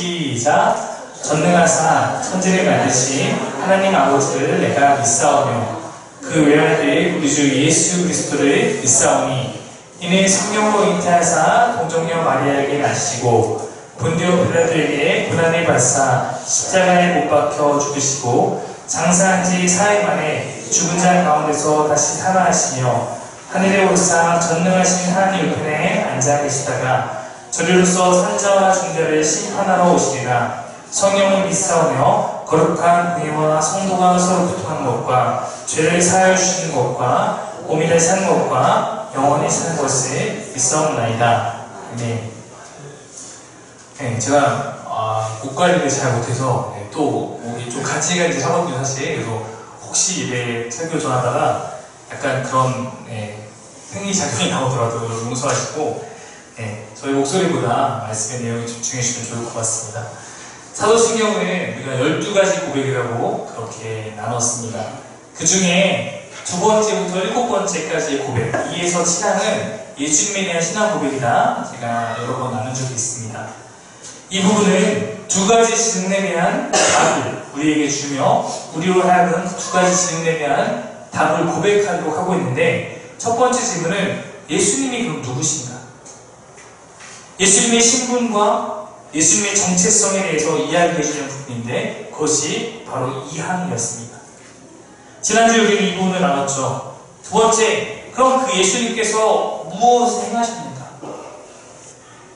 시작. 전능하사 천지를 만드신 하나님 아버지를 내가 믿사오며 그 외아들 우리 주 예수 그리스도를 믿사오니 이는 성령으로 잉태하사 동정녀 마리아에게 나시고 본디오 빌라도에게 고난을 받사 십자가에 못 박혀 죽으시고 장사한 지 4일 만에 죽은 자 가운데서 다시 살아나시며 하늘에 오르사 전능하신 하나님 우편에 앉아 계시다가 저리로서 산자와 중자를 심판하러 오시리라. 성령을 믿사오며 거룩한 공예와 성도가 서로 교통하는 것과 죄를 사하여 주시는 것과 오미를 사는 것과 영원히 사는 것을 믿사옵나이다. 네, 제가 목 관리를 잘 못해서 또 목이 좀 가지가 이제 하거든요 사실. 그래서 혹시 예배 설교 전하다가 약간 그런 생리작용이 나오더라도 용서하시고 저희 목소리보다 말씀의 내용에 집중해 주시면 좋을 것 같습니다. 사도신경은 우리가 12가지 고백이라고 그렇게 나눴습니다. 그 중에 두 번째부터 7번째까지의 고백, 2에서 7항은 예수님에 대한 신앙 고백이다 제가 여러 번 나눈 적이 있습니다. 이 부분은 두 가지 질문에 대한 답을 우리에게 주며 우리로 하여금 두 가지 질문에 대한 답을 고백하도록 하고 있는데, 첫 번째 질문은 예수님이 그럼 누구신가? 예수님의 신분과 예수님의 정체성에 대해서 이야기해 주는 부분인데 그것이 바로 2항이었습니다. 지난주에 우리는 이 부분을 나눴죠. 두 번째, 그럼 그 예수님께서 무엇을 행하십니까?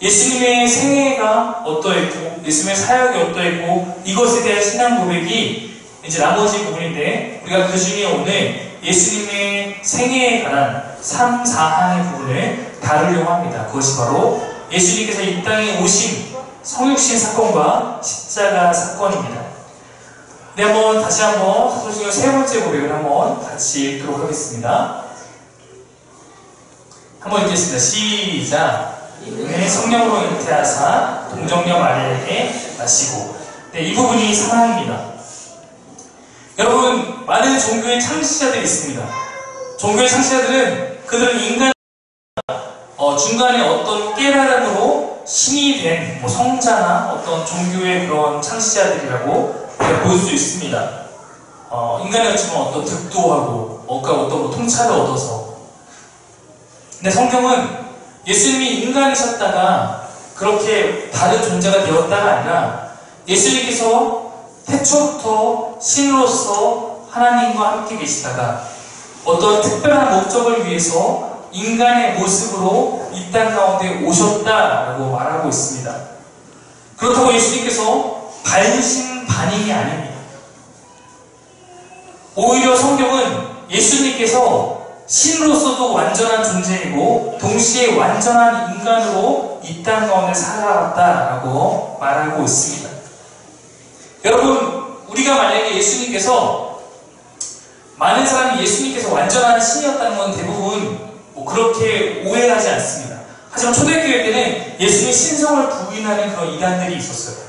예수님의 생애가 어떠했고 예수님의 사역이 어떠했고 이것에 대한 신앙 고백이 이제 나머지 부분인데, 우리가 그 중에 오늘 예수님의 생애에 관한 3, 4항의 부분을 다루려고 합니다. 그것이 바로 예수님께서 이 땅에 오신 성육신 사건과 십자가 사건입니다. 네, 다시 한번 사도신경 세 번째 고백을 한번 같이 읽도록 하겠습니다. 한번 읽겠습니다. 시작. 이는 성령으로 잉태하사 동정녀 마리아에게 나시고. 네, 이 부분이 사랑입니다. 여러분, 많은 종교의 창시자들이 있습니다. 종교의 창시자들은 그들은 인간 중간에 어떤 깨달음으로 신이 된 성자나 어떤 종교의 그런 창시자들이라고 볼 수 있습니다. 인간이었지만 어떤 득도 하고 어떤 통찰을 얻어서. 근데 성경은 예수님이 인간이셨다가 그렇게 다른 존재가 되었다가 아니라 예수님께서 태초부터 신으로서 하나님과 함께 계시다가 어떤 특별한 목적을 위해서 인간의 모습으로 이 땅 가운데 오셨다라고 말하고 있습니다. 그렇다고 예수님께서 반신반인이 아닙니다. 오히려 성경은 예수님께서 신으로서도 완전한 존재이고 동시에 완전한 인간으로 이 땅 가운데 살아왔다라고 말하고 있습니다. 여러분, 우리가 만약에 예수님께서, 많은 사람이 예수님께서 완전한 신이었다는 건 대부분 그렇게 오해하지 않습니다. 하지만 초대교회 때는 예수님의 신성을 부인하는 그런 이단들이 있었어요.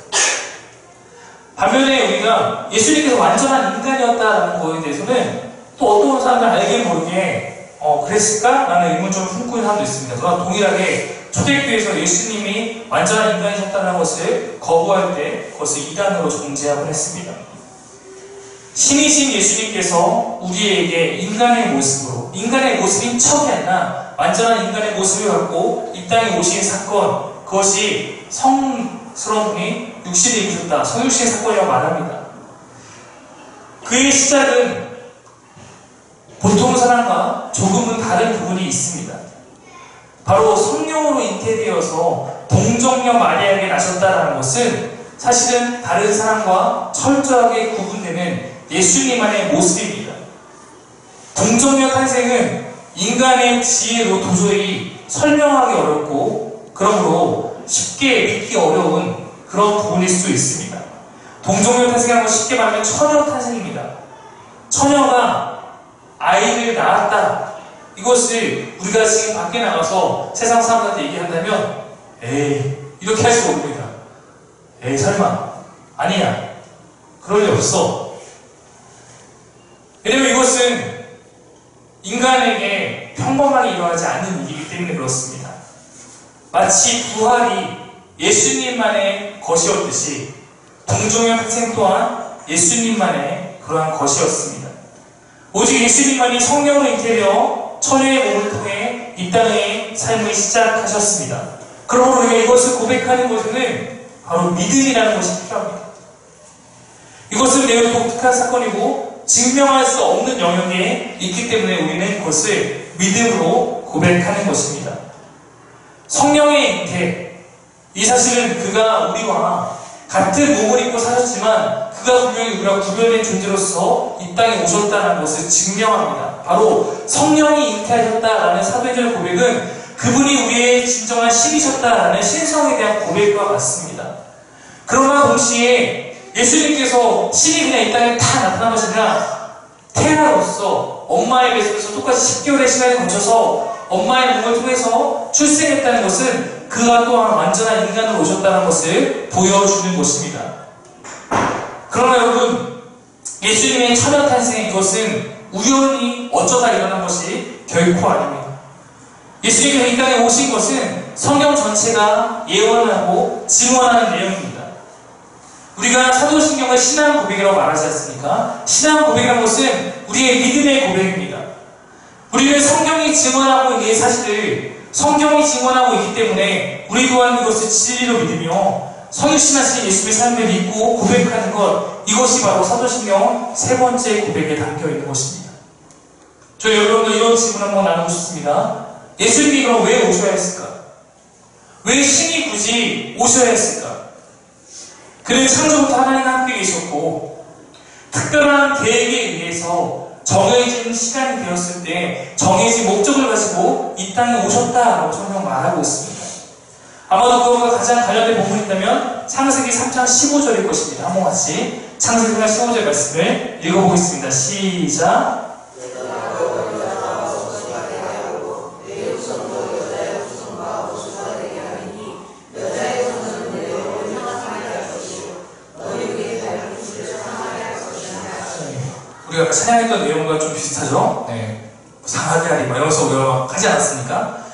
반면에 우리가 예수님께서 완전한 인간이었다는 거에 대해서는 또 어떤 사람들 알게 모르게 그랬을까? 라는 의문점을 품고 있는 사람도 있습니다. 그러나 동일하게 초대교회에서 예수님이 완전한 인간이셨다는 것을 거부할 때 그것을 이단으로 정죄하곤 했습니다. 신이신 예수님께서 우리에게 인간의 모습으로, 인간의 모습인 척이 아니라 완전한 인간의 모습을 갖고 이 땅에 오신 사건, 그것이 성스러운 분이 육신을 입으셨다, 성육신 사건이라고 말합니다. 그의 시작은 보통 사람과 조금은 다른 부분이 있습니다. 바로 성령으로 잉태되어서 동정녀 마리아에게 나셨다는 것은 사실은 다른 사람과 철저하게 구분되는 예수님만의 모습입니다. 동정녀 탄생은 인간의 지혜로 도저히 설명하기 어렵고 그러므로 쉽게 믿기 어려운 그런 부분일 수 있습니다. 동정녀 탄생이라는 건 쉽게 말하면 처녀 탄생입니다. 처녀가 아이를 낳았다. 이것을 우리가 지금 밖에 나가서 세상 사람들한테 얘기한다면 에이, 이렇게 할 수가 없습니다. 에이, 설마. 아니야. 그럴 리 없어. 왜냐면 이것은 인간에게 평범하게 일어나지 않는 일이기 때문에 그렇습니다. 마치 부활이 예수님만의 것이었듯이 동정의 학생 또한 예수님만의 그러한 것이었습니다. 오직 예수님만이 성령으로 잉태되어 처녀의 몸을 통해 이 땅의 삶을 시작하셨습니다. 그러므로 우리가 이것을 고백하는 것에는 바로 믿음이라는 것이 필요합니다. 이것은 매우 독특한 사건이고 증명할 수 없는 영역에 있기 때문에 우리는 그것을 믿음으로 고백하는 것입니다. 성령의 잉태, 이 사실은 그가 우리와 같은 몸을 입고 사셨지만 그가 분명히 우리와 구별된 존재로서 이 땅에 오셨다는 것을 증명합니다. 바로 성령이 잉태하셨다라는 사도행전 고백은 그분이 우리의 진정한 신이셨다라는 신성에 대한 고백과 같습니다. 그러나 동시에 예수님께서 신이 그냥 이 땅에 다 나타난 것이 아니라 태아로서 엄마의 뱃속에서 똑같이 10개월의 시간을 거쳐서 엄마의 몸을 통해서 출생했다는 것은 그가 또한 완전한 인간으로 오셨다는 것을 보여주는 것입니다. 그러나 여러분, 예수님의 천연 탄생 이것은 우연히 어쩌다 일어난 것이 결코 아닙니다. 예수님께서 이 땅에 오신 것은 성경 전체가 예언하고 증언하는 내용입니다. 우리가 사도신경을 신앙 고백이라고 말하지 않습니까? 신앙 고백이라는 것은 우리의 믿음의 고백입니다. 우리는 성경이 증언하고 있는 사실을 성경이 증언하고 있기 때문에 우리 또한 이것을 진리로 믿으며 성육신하신 예수님의 삶을 믿고 고백하는 것, 이것이 바로 사도신경 세 번째 고백에 담겨 있는 것입니다. 저 여러분들 이런 질문 한번 나누고 싶습니다. 예수님이 그럼 왜 오셔야 했을까? 왜 신이 굳이 오셔야 했을까? 그는 창조부터 하나님과 함께 계셨고 특별한 계획에 의해서 정해진 시간이 되었을 때 정해진 목적을 가지고 이 땅에 오셨다라고 성경 말하고 있습니다. 아마도 그것과 가장 관련된 부분이 있다면 창세기 3장 15절일 것입니다. 한번 같이 창세기 3장 15절 말씀을 읽어보겠습니다. 시작. 우리가 아까 찬양했던 내용과 좀 비슷하죠? 네. 상하게 하리, 이러면서 우리가 하지 않았습니까?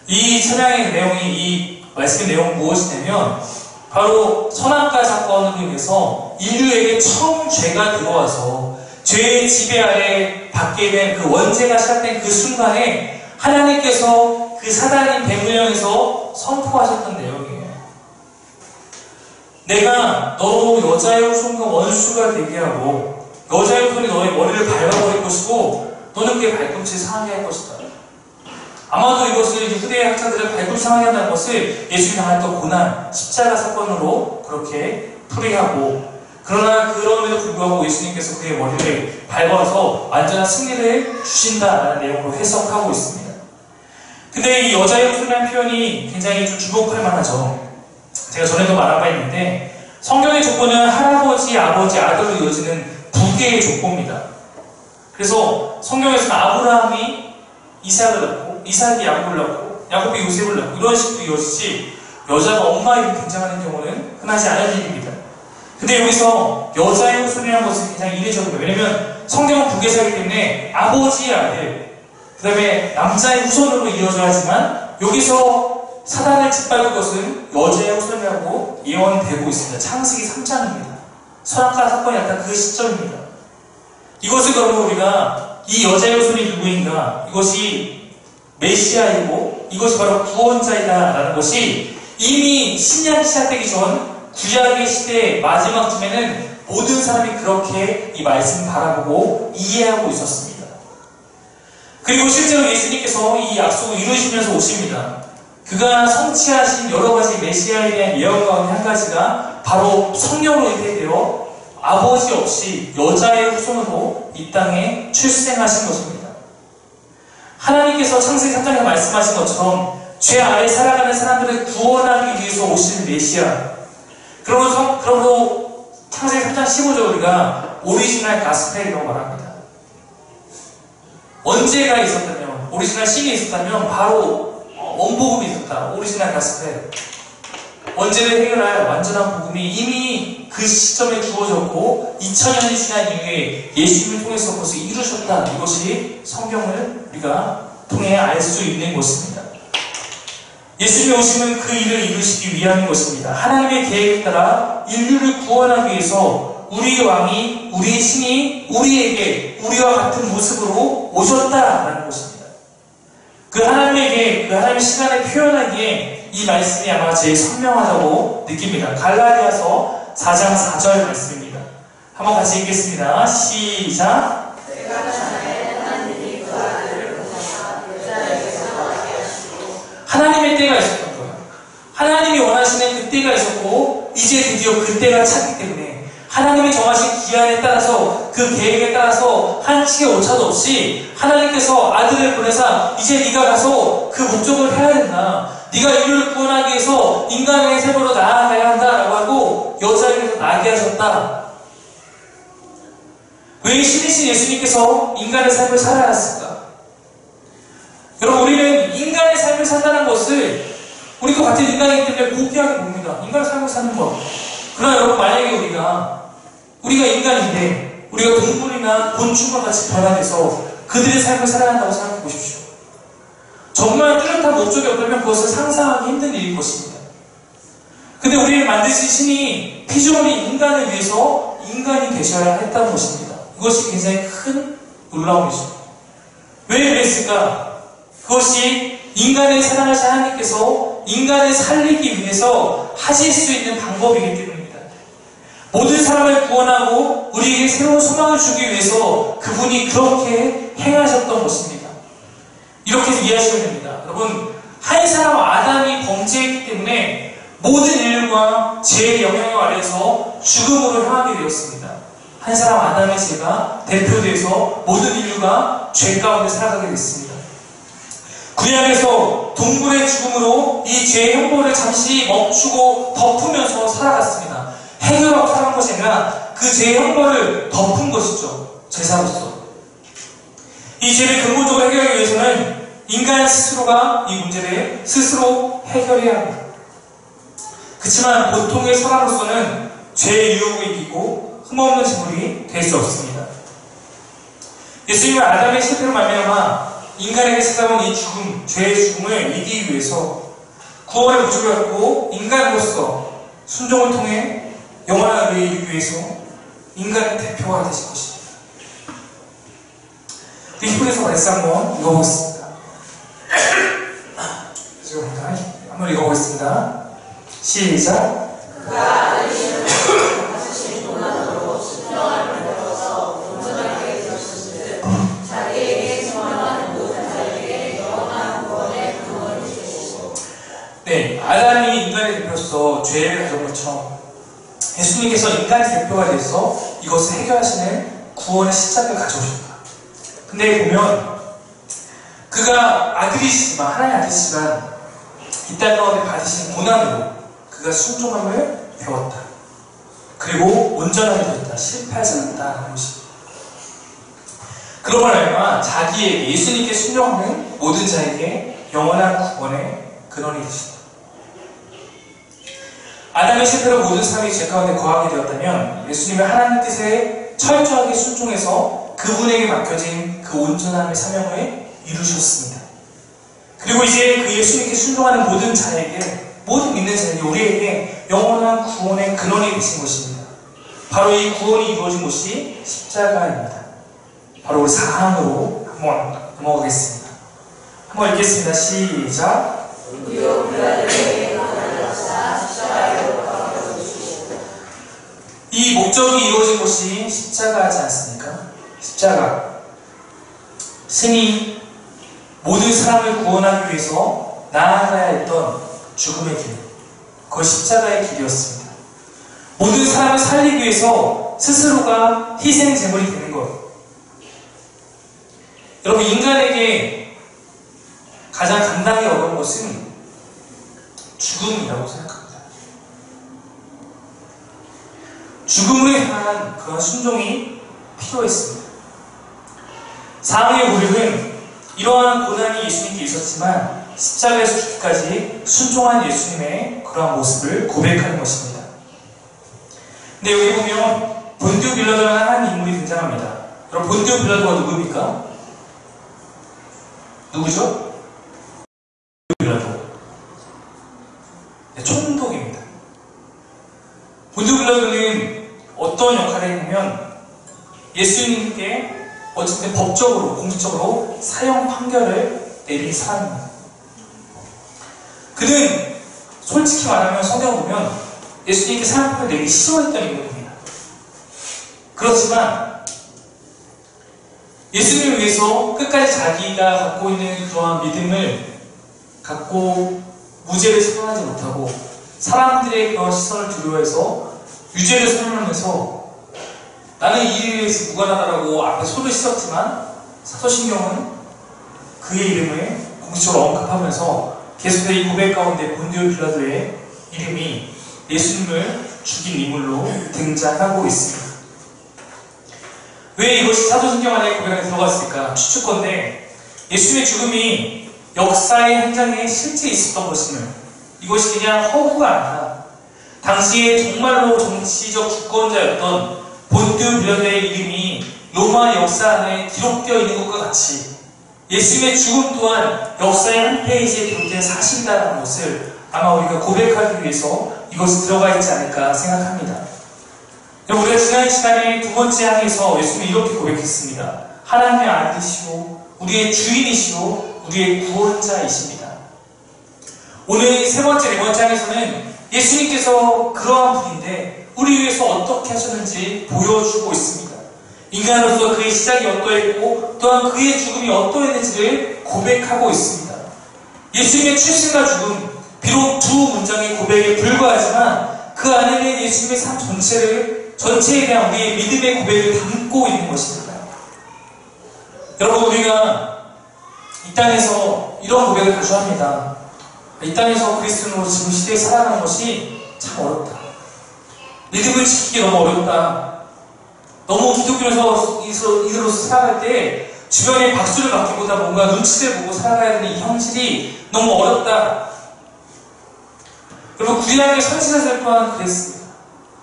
이 찬양의 내용이, 이 말씀의 내용은 무엇이냐면, 바로 선악과 사건으로 인해서 인류에게 처음 죄가 들어와서 죄의 지배 아래 받게 된 그 원죄가 시작된 그 순간에 하나님께서 그 사단인 뱀을 향해서 선포하셨던 내용이에요. 내가 너로 여자의 후손과 원수가 되게 하고 여자의 손이 너의 머리를 밟아버릴 것이고 너는 그의 발꿈치를 상하게 할 것이다. 아마도 이것을 이제 후대의 학자들은 발꿈치 상하게 한다는 것을 예수님이 당했던 고난, 십자가 사건으로 그렇게 풀이하고, 그러나 그럼에도 불구하고 예수님께서 그의 머리를 밟아서 완전한 승리를 주신다라는 내용으로 해석하고 있습니다. 근데 이 여자의 후손이라는 표현이 굉장히 좀 주목할 만하죠. 제가 전에도 말한 바 있는데 성경의 조건은 할아버지, 아버지, 아들로 이어지는 부계의 족보입니다. 그래서 성경에서는 아브라함이 이삭을 낳고 이삭이 야곱을 낳고 야곱이 요셉을 낳고 이런 식으로 이어지지 여자가 엄마 이름이 등장하는 경우는 흔하지 않은 일입니다. 근데 여기서 여자의 후손이라는 것은 굉장히 이례적입니다. 왜냐면 성경은 부계사이기 때문에 아버지의 아들, 그 다음에 남자의 후손으로 이어져야지만 여기서 사단을 짓밟을 것은 여자의 후손이라고 예언되고 있습니다. 창세기 3장입니다. 선악과 사건이 나타난 그 시점입니다. 이것을 그러면 우리가 이 여자의 후손이 누구인가, 이것이 메시아이고 이것이 바로 구원자이다라는 것이 이미 신약이 시작되기 전 구약의 시대의 마지막쯤에는 모든 사람이 그렇게 이 말씀을 바라보고 이해하고 있었습니다. 그리고 실제로 예수님께서 이 약속을 이루시면서 오십니다. 그가 성취하신 여러 가지 메시아에 대한 예언 가운데 한 가지가 바로 성령으로 잉태되어 아버지 없이 여자의 후손으로 이 땅에 출생하신 것입니다. 하나님께서 창세기 3장에 말씀하신 것처럼 죄 아래 살아가는 사람들을 구원하기 위해서 오신 메시아. 그러므로 창세기 3장 15절 우리가 오리지널 가스펠이라고 말합니다. 원죄가 있었다면, 오리지널 신이 있었다면 바로 원복음이 있었다. 오리지널 가스펠. 원죄를 해결할 완전한 복음이 이미 그 시점에 주어졌고 2000년이 지난 이후에 예수님을 통해서 그것을 이루셨다. 이것이 성경을 우리가 통해 알 수 있는 것입니다. 예수님이 오시면 그 일을 이루시기 위함인 것입니다. 하나님의 계획에 따라 인류를 구원하기 위해서 우리의 왕이, 우리의 신이 우리에게 우리와 같은 모습으로 오셨다라는 것입니다. 그 하나님의 계획, 그 하나님의 시간을 표현하기에 이 말씀이 아마 제일 선명하다고 느낍니다. 갈라디아서 4장 4절 말씀입니다. 한번 같이 읽겠습니다. 시작. 하나님의 때가 있었던 거예요. 하나님이 원하시는 그 때가 있었고 이제 드디어 그 때가 찼기 때문에 하나님이 정하신 기한에 따라서 그 계획에 따라서 한치의 오차도 없이 하나님께서 아들을 보내사 이제 네가 가서 그 목적을 해야 된다. 네가 인류를 구원하기 위해서 인간의 세계로 나아가야 한다라고 하고 여자에게서 나게 하셨다. 왜 신이신 예수님께서 인간의 삶을 살아야 했을까? 여러분, 우리는 인간의 삶을 산다는 것을 우리도 같은 인간이기 때문에 고귀하게 봅니다. 인간의 삶을 사는 것. 그러나 여러분, 만약에 우리가 인간인데 우리가 동물이나 곤충과 같이 변화돼서 그들의 삶을 살아간다고 생각해 보십시오. 정말 뚜렷한 목적이 없다면 그것을 상상하기 힘든 일일 것입니다. 근데 우리를 만드신 신이 피조물인 인간을 위해서 인간이 되셔야 했다는 것입니다. 이것이 굉장히 큰 놀라움이죠. 왜 그랬을까? 그것이 인간을 사랑하신 하나님께서 인간을 살리기 위해서 하실 수 있는 방법이기 때문입니다. 모든 사람을 구원하고 우리에게 새로운 소망을 주기 위해서 그분이 그렇게 행하셨던 것입니다. 이렇게 이해하시면 됩니다. 여러분, 한 사람 아담이 범죄했기 때문에 모든 인류가 죄의 영향을 아래에서 죽음으로 향하게 되었습니다. 한 사람 아담의 죄가 대표돼서 모든 인류가 죄 가운데 살아가게 됐습니다. 구약에서 동물의 죽음으로 이 죄의 형벌을 잠시 멈추고 덮으면서 살아갔습니다. 해결하고 살아간 것이 아니라 그 죄의 형벌을 덮은 것이죠. 제사로서. 이 죄를 근본적으로 해결하기 위해서는 인간 스스로가 이 문제를 스스로 해결해야 합니다. 그렇지만 보통의 사람으로서는 죄의 유혹을 이기고 흠없는 제물이 될 수 없습니다. 예수님은 아담의 실패로 말미암아 인간에게 찾아온 이 죽음, 죄의 죽음을 이기기 위해서 구원의 목적을 갖고 인간으로서 순종을 통해 영원한 의를 이루기 위해서 인간의 대표가 되신 것입니다. 히브리서 말씀 한번 읽어보겠습니다. 죄송합니다. 한번 읽어보겠습니다. 시작. 네, 아담이 인간의 대표로서 죄를 가진 것처럼 예수님께서 인간의 대표가 돼서 이것을 해결하시는 구원의 시작을 가져오셨다. 근데 보면 그가 아들이시지만, 하나님의 아들이시지만 이 땅 가운데 받으신 고난으로 그가 순종함을 배웠다. 그리고 온전하게 되었다. 실패하지 않았다는 것입니다. 그런 말하면 자기에게, 예수님께 순종하는 모든 자에게 영원한 구원의 근원이 되신다. 아담의 실패로 모든 사람이 죄 가운데 거하게 되었다면 예수님은 하나님 뜻에 철저하게 순종해서 그분에게 맡겨진 그 온전함의 사명을 이루셨습니다. 그리고 이제 그 예수님께 순종하는 모든 자에게, 모든 믿는 자에게, 우리에게 영원한 구원의 근원이 되신 것입니다. 바로 이 구원이 이루어진 곳이 십자가입니다. 바로 우리 4항으로 한번 넘어가겠습니다. 한번 읽겠습니다. 시작. 이 목적이 이루어진 곳이 십자가지 않습니까? 십자가. 신이 모든 사람을 구원하기 위해서 나아가야 했던 죽음의 길. 그것이 십자가의 길이었습니다. 모든 사람을 살리기 위해서 스스로가 희생 제물이 되는 것. 여러분, 인간에게 가장 감당이 어려운 것은 죽음이라고 생각합니다. 죽음을 향한 그런 순종이 필요했습니다. 사망의 고백은 이러한 고난이 예수님께 있었지만 십자가에서 죽기까지 순종한 예수님의 그러한 모습을 고백하는 것입니다. 근데 여기 보면 본디오 빌라도라는 한 인물이 등장합니다. 여러분, 본디오 빌라도가 누구입니까? 누구죠? 빌라도. 그는 어떤 역할을 했냐면 예수님께 어쨌든 법적으로, 공식적으로 사형 판결을 내린 사람입니다. 그는 솔직히 말하면 성경을 보면 예수님께 사형 판결을 내기 싫어했던 인물입니다. 그렇지만 예수님을 위해서 끝까지 자기가 갖고 있는 그러한 믿음을 갖고 무죄를 선언하지 못하고 사람들의 그런 시선을 두려워해서 유죄를 선언하면서 나는 이 일에 의해서 무관하다라고 앞에 손을 씻었지만 사도신경은 그의 이름을 공식적으로 언급하면서 계속해서 이 고백 가운데 본디오 빌라도의 이름이 예수님을 죽인 인물로 등장하고 있습니다. 왜 이것이 사도신경 안에 고백 안에 들어갔을까? 추측건데 예수님의 죽음이 역사의 현장에 실제 있었던 것임을, 이것이 그냥 허구가 아니라 당시에 정말로 정치적 주권자였던 본디오 빌라도의 이름이 로마 역사 안에 기록되어 있는 것과 같이 예수님의 죽음 또한 역사의 한 페이지에 기록된 사실이라는 것을 아마 우리가 고백하기 위해서 이것이 들어가 있지 않을까 생각합니다. 우리가 지난 시간에 두 번째 항에서 예수님이 이렇게 고백했습니다. 하나님의 아들이시오, 우리의 주인이시오, 우리의 구원자이십니다. 오늘 세 번째, 네 번째 항에서는 예수님께서 그러한 분인데 우리 위해서 어떻게 하셨는지 보여주고 있습니다. 인간으로서 그의 시작이 어떠했고 또한 그의 죽음이 어떠했는지를 고백하고 있습니다. 예수님의 출생과 죽음, 비록 두 문장의 고백에 불과하지만 그 안에는 예수님의 삶 전체에 대한 우리의 믿음의 고백을 담고 있는 것입니다. 여러분, 우리가 이 땅에서 이런 고백을 자주 합니다. 이 땅에서 그리스도인으로 지금 시대에 살아가는 것이 참 어렵다. 믿음을 지키기 너무 어렵다. 너무 기독교인으로서 살아갈 때 주변에 박수를 받기보다 뭔가 눈치를 보고 살아가야 되는 이 현실이 너무 어렵다. 여러분, 구약의 선지자들 또한 그랬습니다.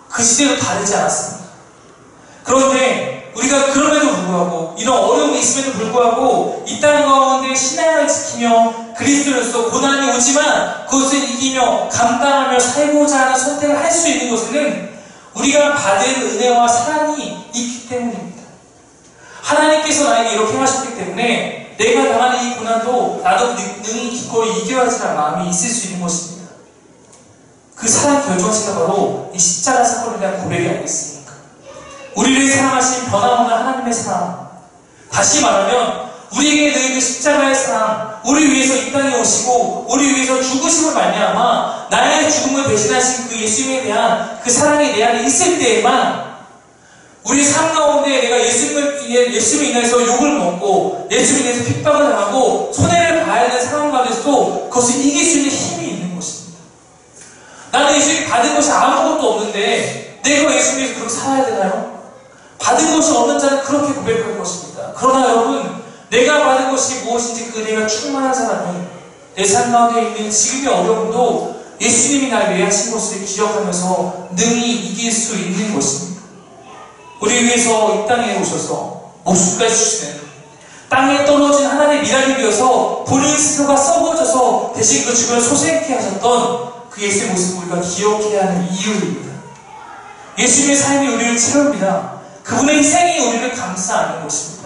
그 시대도 다르지 않았습니다. 그런데 우리가 그럼에도 불구하고 이런 어려움이 있음에도 불구하고 이 땅 가운데 신앙을 지키며 그리스도로서 고난이 오지만 그것을 이기며 감당하며 살고자 하는 선택을 할 수 있는 것은 우리가 받은 은혜와 사랑이 있기 때문입니다. 하나님께서 나에게 이렇게 하셨기 때문에 내가 당하는 이 고난도 나도 능히 기꺼이 이겨야지라는 마음이 있을 수 있는 것입니다. 그 사랑 결정체가 바로 이 십자가 사건에 대한 고백이 아니겠습니까? 우리를 사랑하신 변함없는 하나님의 사랑, 다시 말하면 우리에게 늘 그 십자가의 사랑, 우리 위해서 이 땅에 오시고 우리 위해서 죽으심을 말미암아 나의 죽음을 대신하신 그 예수님에 대한 그 사랑이 내 안에 있을 때에만 우리 삶 가운데 내가 예수님을 인해서 욕을 먹고 예수님을 인해서 핍박을 당하고 손해를 봐야 되는 상황 가운데서도 그것을 이길 수 있는 힘이 있는 것입니다. 나는 예수님이 받은 것이 아무것도 없는데 내가 예수님에서 그렇게 살아야 되나요? 받은 것이 없는 자는 그렇게 고백할 것입니다. 그러나 여러분, 내가 받은 것이 무엇인지 그 은혜가 충만한 사람은 내 삶 가운데 있는 지금의 어려움도 예수님이 날 위해 하신 것을 기억하면서 능히 이길 수 있는 것입니다. 우리 위해서 이 땅에 오셔서 목숨까지 주시는, 땅에 떨어진 하나님의 미랄이 되어서 본인 스스로가 썩어져서 대신 그 주변을 소생케 하셨던 그 예수의 모습을 우리가 기억해야 하는 이유입니다. 예수님의 삶이 우리를 채웁니다. 그분의 희생이 우리를 감싸는 것입니다.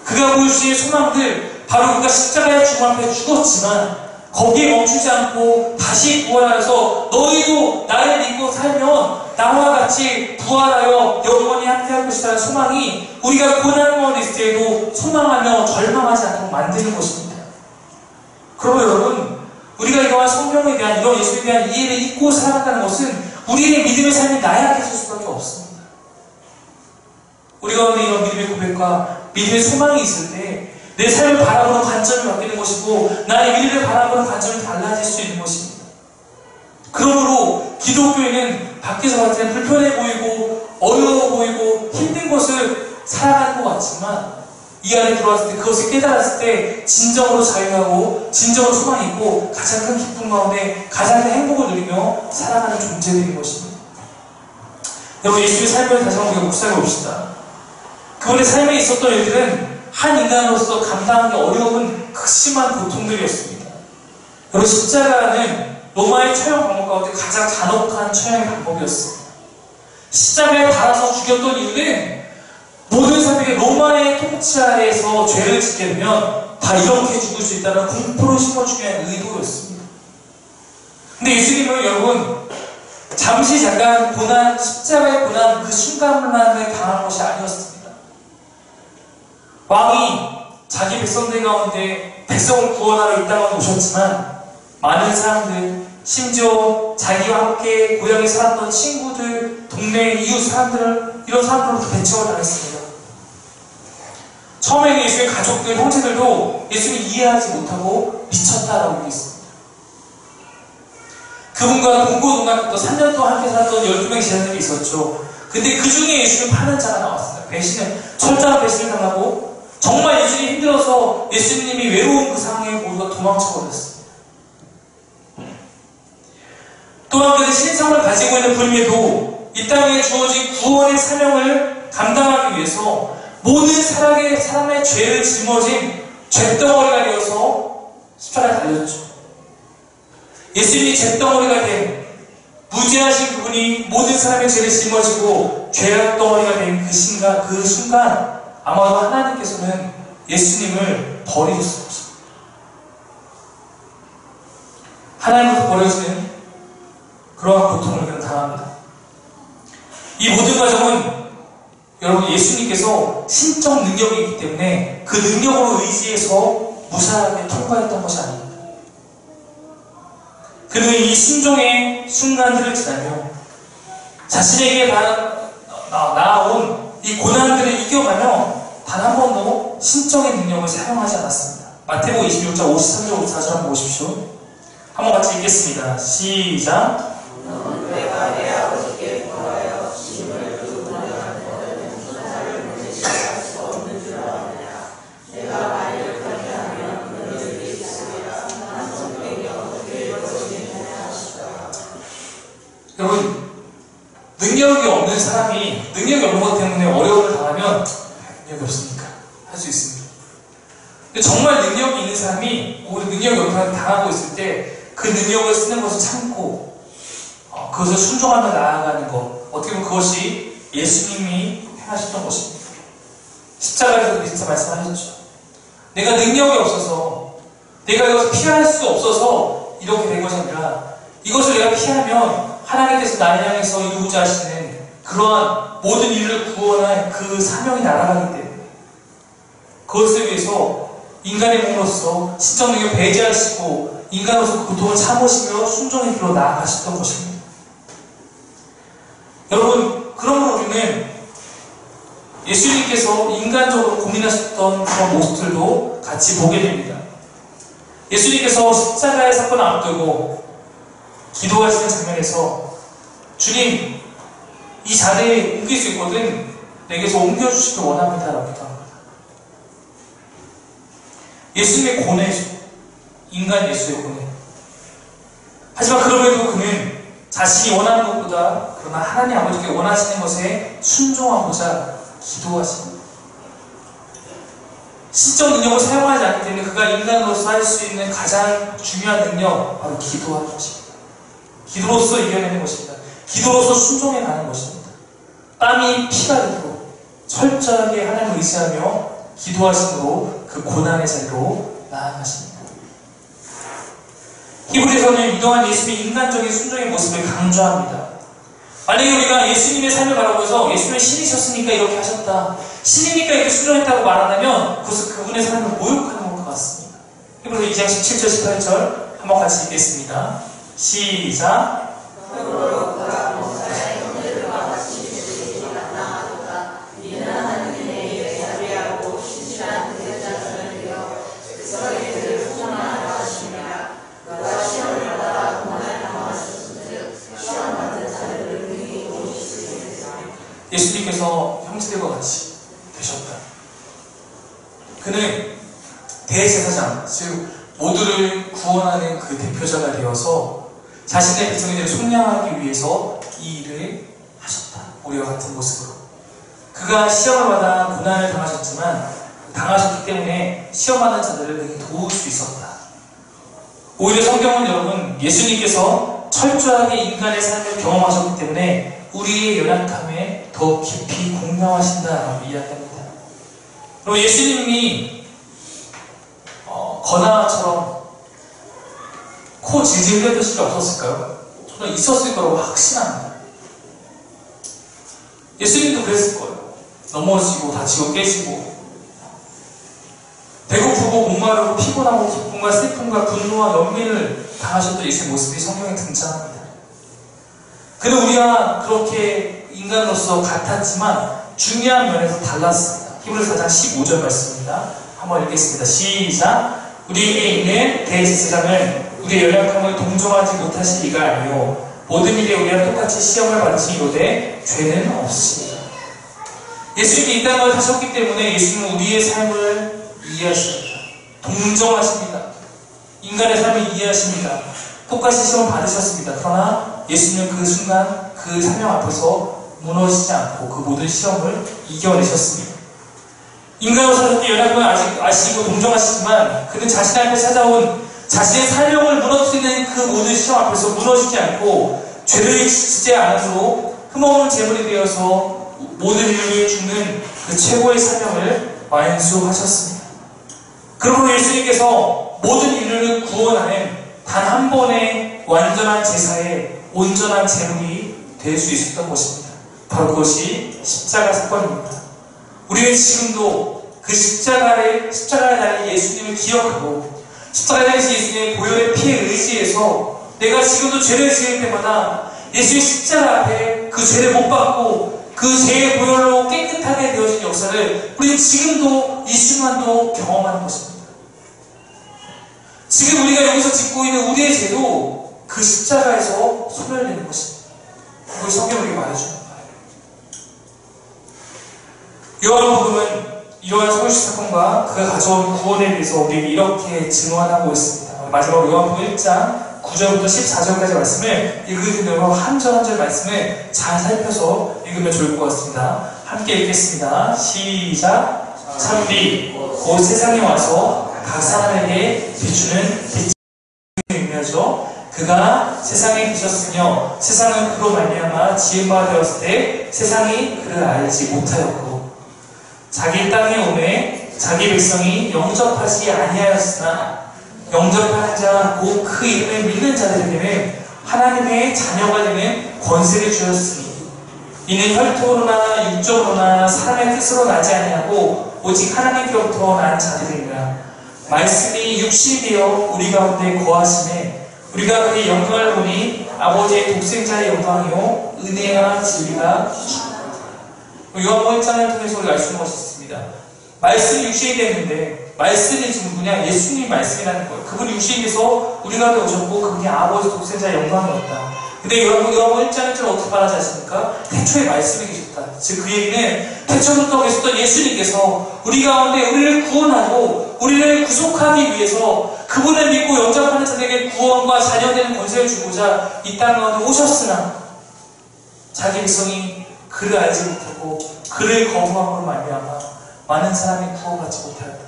그가 보여주신 소망들, 바로 그가 십자가의 죽음 앞에 죽었지만 거기에 멈추지 않고 다시 부활하여서 너희도 나를 믿고 살면 나와 같이 부활하여 영원히 함께할 것이라는 소망이 우리가 고난 가운데 있을 때에도 소망하며 절망하지 않도록 만드는 것입니다. 그러면 여러분, 우리가 이러한 성경에 대한 이런 예수에 대한 이해를 잊고 살아간다는 것은 우리의 믿음의 삶이 나약해질 수밖에 없습니다. 우리가 오늘 이런 믿음의 고백과 믿음의 소망이 있을 때 내 삶을 바라보는 관점이 바뀌는 것이고 나의 미래를 바라보는 관점이 달라질 수 있는 것입니다. 그러므로 기독교인은 밖에서 봤을 때는 불편해 보이고 어려워 보이고 힘든 것을 살아가는 것 같지만 이 안에 들어왔을 때 그것을 깨달았을 때 진정으로 자유하고 진정으로 소망이 있고 가장 큰 기쁨 가운데 가장 큰 행복을 누리며 살아가는 존재들인 것입니다. 여러분, 예수의 삶을 다시 한번 우리가 묵상해 봅시다. 그분의 삶에 있었던 일들은 한 인간으로서 감당하기 어려운 극심한 고통들이었습니다. 여러분, 십자가는 로마의 처형 방법 가운데 가장 잔혹한 처형의 방법이었습니다. 십자가에 달아서 죽였던 이유는 모든 사람에게 로마의 통치 아래에서 죄를 짓게 되면 다 이렇게 죽을 수 있다는 공포를 심어주기 위한 의도였습니다. 근데 예수님은 여러분 잠시 잠깐 고난, 십자가의 고난 그 순간만을 당한 것이 아니었습니다. 왕이 자기 백성들 가운데 백성을 구원하러 이 땅에 오셨지만 많은 사람들, 심지어 자기와 함께 고향에 살았던 친구들, 동네 이웃 사람들, 이런 사람들로부터 배척을 당했습니다. 처음에는 예수의 가족들, 형제들도 예수를 이해하지 못하고 미쳤다라고 얘기했습니다. 그분과 동고동락했던 3년 동안 함께 살았던 12명의 제자들이 있었죠. 근데 그 중에 예수를 파는 자가 나왔어요. 철저한 배신을 당하고 정말 예수님이 힘들어서 예수님이 외로운 그 상황에 모두가 도망쳐버렸습니다. 또 한 가지 신성을 가지고 있는 불미도 이 땅에 주어진 구원의 사명을 감당하기 위해서 모든 사람의 죄를 짊어진 잿덩어리가 되어서 십자가에 달렸죠. 예수님이 잿덩어리가 된 무죄하신 그분이 모든 사람의 죄를 짊어지고 죄악덩어리가 된 그 순간 아마도 하나님께서는 예수님을 버리실 수 없습니다. 하나님께서 버려지는 그러한 고통을 그는 당합니다. 이 모든 과정은 여러분 예수님께서 신적 능력이 있기 때문에 그 능력으로 의지해서 무사하게 통과했던 것이 아닙니다. 그는 이 순종의 순간들을 지나며 자신에게 나아온 이 고난들을 이겨가며 단 한 번도 신적인 능력을 사용하지 않았습니다. 마태복음 26장 53절 54절 한번 보십시오. 한번 같이 읽겠습니다. 시작. 내가 내 아버지께 구하여 짐을 두고 나가는 천사를 보내지 할 수 없는 줄 아느냐. 내가 만일 그렇게 하면 너희들이 있으리라. 난 성경이 어떻게 이루어지느냐 하시더라. 여러분 능력이 없는 사람이 능력이 없는 것 때문에 어려움을 당하면 능력이 없으니까 할 수 있습니다. 근데 정말 능력이 있는 사람이 오히려 능력이 없는 사람이 당하고 있을 때 그 능력을 쓰는 것을 참고 그것을 순종하며 나아가는 것, 어떻게 보면 그것이 예수님이 행하셨던 것입니다. 십자가에서도 비슷한 말씀하셨죠. 내가 능력이 없어서 내가 이것을 피할 수 없어서 이렇게 된 것이 아니라 이것을 내가 피하면 하나님께서 나를 향해서 이루고자 하시는 그러한 모든 일을 구원할 그 사명이 날아가기 때문에 그것을 위해서 인간의 몸으로서 신적 능력을 배제하시고 인간으로서 그 고통을 참으시며 순종의 길로 나아가셨던 것입니다. 여러분, 그러므로 우리는 예수님께서 인간적으로 고민하셨던 그런 모습들도 같이 보게 됩니다. 예수님께서 십자가의 사건을 앞두고 기도하시는 장면에서 주님, 이 자리에 옮길 수 있거든 내게서 옮겨주시길 원합니다 라고 기도합니다. 예수님의 고뇌죠. 인간 예수의 고뇌. 하지만 그럼에도 그는 자신이 원하는 것보다 그러나 하나님 아버지께 원하시는 것에 순종하고자 기도하십니다. 신적 능력을 사용하지 않기 때문에 그가 인간으로서 할 수 있는 가장 중요한 능력 바로 기도하는 것입니다. 기도로서 이겨내는 것입니다. 기도로서 순종해 가는 것입니다. 땀이 피가 되도록 철저하게 하나님을 의지하며 기도하심으로 그 고난의 자리로 나아가십니다. 히브리서는 이동안 예수님의 인간적인 순종의 모습을 강조합니다. 만약에 우리가 예수님의 삶을 바라보면서 예수님의 신이셨으니까 이렇게 하셨다, 신이니까 이렇게 순종했다고 말한다면 그것은 그분의 삶을 모욕하는 것 같습니다. 히브리서 2장 17절 18절 한번 같이 읽겠습니다. 시작. 예수님께서 형제들과 같이 되셨다. 그는 대제사장, 즉 모두를 구원하는 그 대표자가 되어서 자신의 백성들을 속량하기 위해서 이 일을 하셨다. 우리와 같은 모습으로. 그가 시험을 받아 고난을 당하셨기 때문에 시험하는 자들을 능히 도울 수 있었다. 오히려 성경은 여러분 예수님께서 철저하게 인간의 삶을 경험하셨기 때문에 우리의 연약함에 더 깊이 공명하신다라고 이야기합니다. 그리고 예수님이 거나처럼 코 질질 흘렸던 일이 없었을까요? 저는 있었을 거라고 확신합니다. 예수님도 그랬을 거예요. 넘어지고 다치고 깨지고 배고프고 목마르고 피곤하고 기쁨과 슬픔과 분노와 연민을 당하셨던 예수의 모습이 성경에 등장합니다. 그는 우리와 그렇게 인간으로서 같았지만 중요한 면에서 달랐습니다. 히브리서 4장 15절 말씀입니다. 한번 읽겠습니다. 시작. 우리에게 있는 대제사장은 우리의 연약함을 동정하지 못하실 리가 아니요 모든 일에 우리와 똑같이 시험을 받으시기로되 죄는 없으십니다. 예수님이 이 땅을 사셨기 때문에 예수님은 우리의 삶을 이해하십니다. 동정하십니다. 인간의 삶을 이해하십니다. 똑같이 시험을 받으셨습니다. 그러나 예수님은 그 순간 그 사명 앞에서 무너지지 않고 그 모든 시험을 이겨내셨습니다. 인간으로 사셨기 연약함을 아직 아시고 동정하시지만 그는 자신한테 찾아온 자신의 사명을 무너뜨리는 그 모든 시험 앞에서 무너지지 않고 죄를 지지 않음으로 흠없는 제물이 되어서 모든 인류를 죽는 그 최고의 사명을 완수하셨습니다. 그러므로 예수님께서 모든 인류를 구원하는 단 한 번의 완전한 제사의 온전한 제물이 될 수 있었던 것입니다. 바로 그것이 십자가 사건입니다. 우리는 지금도 그 십자가에 달린 예수님을 기억하고 십자가에서 예수님의 보혈의 피에 의지해서 내가 지금도 죄를 지을 때마다 예수의 십자가 앞에 그 죄를 못 받고 그 죄의 보혈로 깨끗하게 되어진 역사를 우리는 지금도 이 순간도 경험하는 것입니다. 지금 우리가 여기서 짓고 있는 우리의 죄도 그 십자가에서 소멸되는 것입니다. 그걸 성경이 우리에게 말해주는 거예요. 요한복음은 이러한 소유시 사건과 그가 가져온 구원에 대해서 우리에게 이렇게 증언하고 있습니다. 마지막으로 요한복음 1장 9절부터 14절까지 말씀을 읽으시면서 한 절 한 절 말씀을 잘 살펴서 읽으면 좋을 것 같습니다. 함께 읽겠습니다. 시작. 참비 곧 세상에 와서 각 사람에게 비추는 빛이 의미하죠. 그가 세상에 계셨으며 세상은 그로 말미암아 지은 바 되었을 때 세상이 그를 알지 못하였고 자기 땅에 오매 자기 백성이 영접하지 아니하였으나 영접하는 자 곧 그 이름을 믿는 자들에게는 하나님의 자녀가 되는 권세를 주었으니 이는 혈통으로나 육적으로나 사람의 뜻으로 나지 아니하고 오직 하나님께로부터 난 자들이니라. 말씀이 육신이 되어 우리 가운데 거하심에 우리가 그의 영광을 보니 아버지의 독생자의 영광이요 은혜와 진리가 요한복음 1장을 통해서 우리가 알 수 있는 것이 있습니다. 말씀이 육신이 됐는데 말씀이 지금 누구냐? 예수님 말씀이라는 거예요. 그분이 육신이 돼서 우리 가운데 오셨고 그분이 아버지 독생자의 영광이었다. 근데 요한복음 1장 1절 어떻게 말하지 않습니까? 태초에 말씀이 계셨다. 즉 그 얘기는 태초부터 계셨던 예수님께서 우리 가운데 우리를 구원하고 우리를 구속하기 위해서 그분을 믿고 영접하는 자들에게 구원과 자녀되는 권세를 주고자 이 땅 가운데 오셨으나 자기 백성이 그를 알지 못하고 그를 거부함으로 말미암아 많은 사람이 구원받지 못하였다.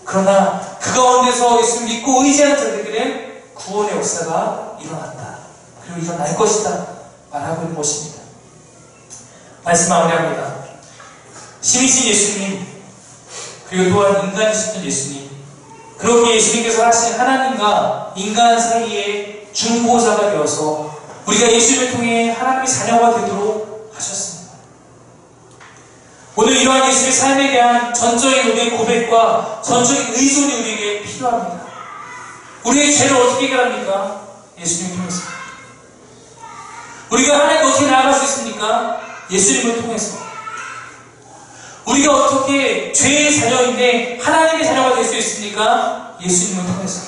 그러나 그 가운데서 예수를 믿고 의지하는 자들에게는 구원의 역사가 일어났다. 그리고 일어날 것이다. 말하고 있는 것입니다. 말씀 마무리합니다. 신이신 예수님, 그리고 또한 인간이셨던 예수님, 그렇게 예수님께서 하신 하나님과 인간 사이의 중보자가 되어서 우리가 예수님을 통해 하나님의 자녀가 되도록 하셨습니다. 오늘 이러한 예수의 삶에 대한 전적인 우리의 고백과 전적인 의존이 우리에게 필요합니다. 우리의 죄를 어떻게 해결합니까? 예수님을 통해서. 우리가 하나님께 어떻게 나아갈 수 있습니까? 예수님을 통해서. 우리가 어떻게 죄의 자녀인데 하나님의 자녀가 될 수 있습니까? 예수님을 통해서.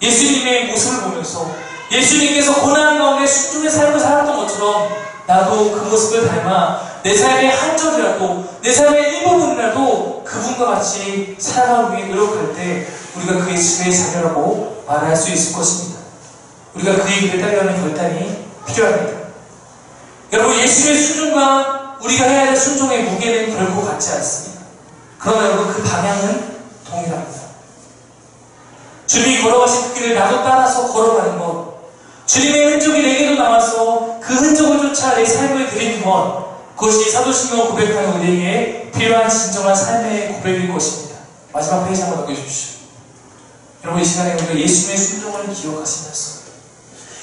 예수님의 모습을 보면서 예수님께서 고난 가운데 순종의 삶을 살았던 것처럼 나도 그 모습을 닮아 내 삶의 한 점이라도 내 삶의 일부분이라도 그분과 같이 살아가기 위해 노력할 때 우리가 그의 주의 자녀라고 말할 수 있을 것입니다. 우리가 그의 길을 따르려는 결단이 필요합니다. 여러분, 예수의 순종과 우리가 해야 할 순종의 무게는 결코 같지 않습니다. 그러나 여러분, 그 방향은 동일합니다. 주님이 걸어가신 그 길을 나도 따라서 걸어가는 것, 주님의 흔적이 내게도 남아서 그 흔적을 쫓아 내 삶을 드리는 것, 그것이 사도신경을 고백하는 우리에게 필요한 진정한 삶의 고백일 것입니다. 마지막 페이지 한번 넘겨주십시오. 여러분, 이 시간에 우리가 예수님의 순종을 기억하시면서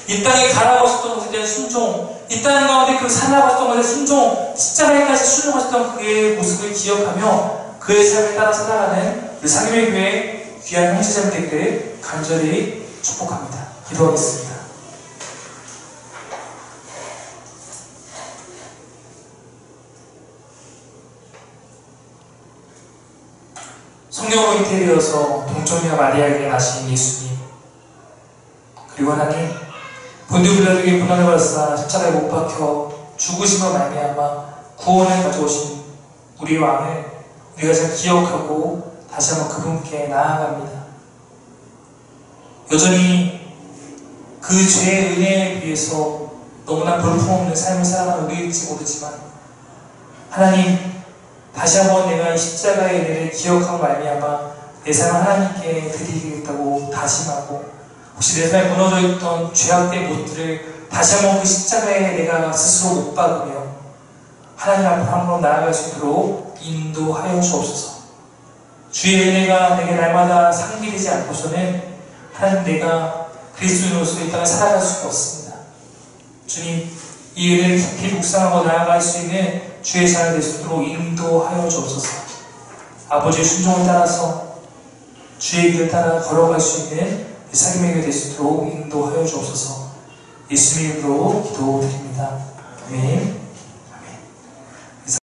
이 땅에 가라가셨던 것에 대한 순종, 이 땅 가운데 그 살아가셨던 것에 순종, 십자가에까지 순종하셨던 그의 모습을 기억하며 그의 삶을 따라 살아가는 우리 상임의 교회 귀한 형제자매 되기를 간절히 축복합니다. 기도하겠습니다. 성령으로 잉태되어서 동정녀 마리아에게 나신 예수님, 그리고 하나님, 본디빌라에게 고난을 받으사 십자가에 못 박혀 죽으심으로 말미암아 구원을 가져오신 우리 왕을 우리가 잘 기억하고 다시 한번 그분께 나아갑니다. 여전히 그 죄의 은혜에 비해서 너무나 볼품없는 삶을 살아가는 우리일지 모르지만 하나님, 다시 한번 내가 이 십자가의 은혜를 기억하고 말미암아 내 삶을 하나님께 드리겠다고 다짐하고, 혹시 내 삶에 무너져 있던 죄악된 못들을 다시 한번 그 십자가에 내가 스스로 못 박으며 하나님 앞에 함으로 나아갈 수 있도록 인도하여 주옵소서. 주의 은혜가 내게 날마다 상기되지 않고서는 하나님, 내가 그리스도인으로서 이 땅을 살아갈 수가 없습니다. 주님, 이 은혜를 깊이 묵상하고 나아갈 수 있는 주의 자녀 될 수 있도록 인도하여 주옵소서. 아버지의 순종을 따라서 주의 길을 따라 걸어갈 수 있는 상임의 교회 될 수 있도록 인도하여 주옵소서. 예수님의 이름으로 기도드립니다. 아멘.